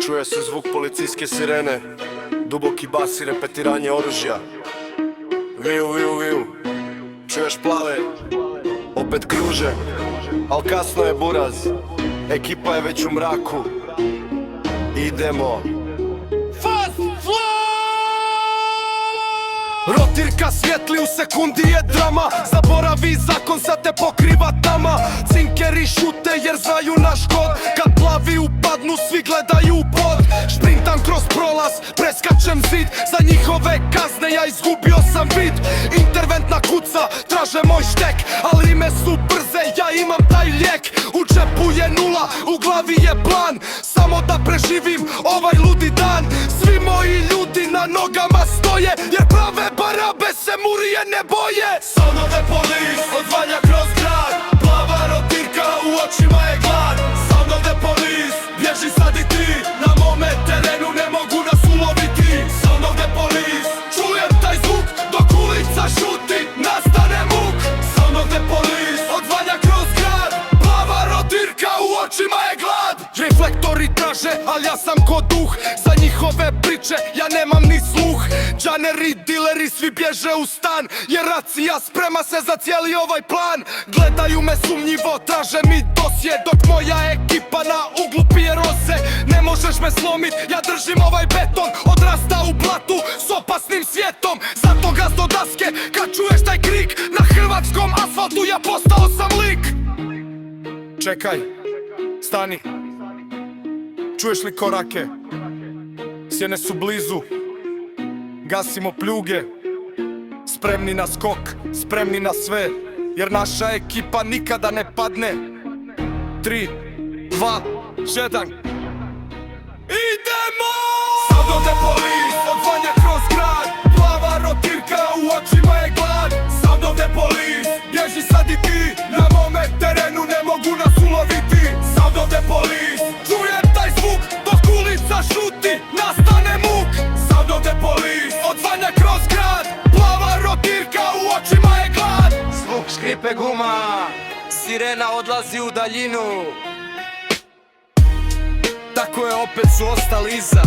Čuje se zvuk policijske sirene, duboki bas i repetiranje oružja. Viju, viju, viju, čuješ plave, opet kruže, al kasno je buraz, ekipa je već u mraku. Idemo. Fast flow! Rotirka svijetli, u sekundi je drama. Zaboravi zakon, sad te pokriva tama. Cinkeri šute jer znaju naš kod. Kad plavi upadnu, svi gledaju u pod. Šprintam kroz prolaz, preskačem zid. Za njihove kazne ja izgubio sam vid. Interventna kuca, traže moj štek. Ali ime su brze, ja imam taj lijek. U džepu je nula, u glavi je plan. Samo da preživim ovaj ludi dan. Svi moji ljudi na nogama stoje, jer prave barabe se murije ne boje. Son of the police, odvanja kroz grad. Plava rotirka, u očima je glad. Son of the police, bježi sad i ti. Na mome terenu ne mogu nas uloviti. Son of the police, čujem taj zvuk dok ulica šuti, nastane muk. Son of the police, odvanja kroz grad. Plava rotirka, u očima je glad. Reflektori traže, al ja sam ko duh. Za njihove priče ja nemam ni sluh. Džaneri, dileri, svi bježe u stan. Jer racija sprema se za cijeli ovaj plan. Gledaju me sumnjivo, traže mi dosje. Dok moja ekipa na uglu pije roze. Ne možeš me slomit, ja držim ovaj beton. Odrasta u blatu s opasnim svijetom. Zato gaz do daske, kad čuješ taj krik. Na hrvatskom asfaltu ja postao sam lik. Čekaj, stani. Čuješ li korake? Sjene su blizu. Gasimo pljuge. Spremni na skok, spremni na sve. Jer naša ekipa nikada ne padne. 3, 2, 1. Idemo! Sound of the police, odvanja kroz grad. Plava rotirka, u očima je glad. Sound of the police, bježi sad i ti. Na mome terenu ne mogu nas uloviti. Sound of the police, čujem taj zvuk dok ulica šuti, nastane muk. Sound of the police, odvanja kroz grad. Plava rotirka, u očima je glad. Zvuk škripe guma, sirena odlazi u daljinu. Tako je, opet su ostali iza.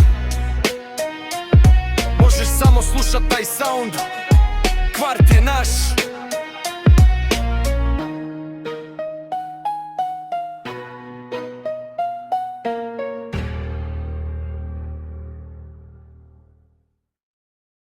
Možeš samo slušat taj sound. Kvart je naš.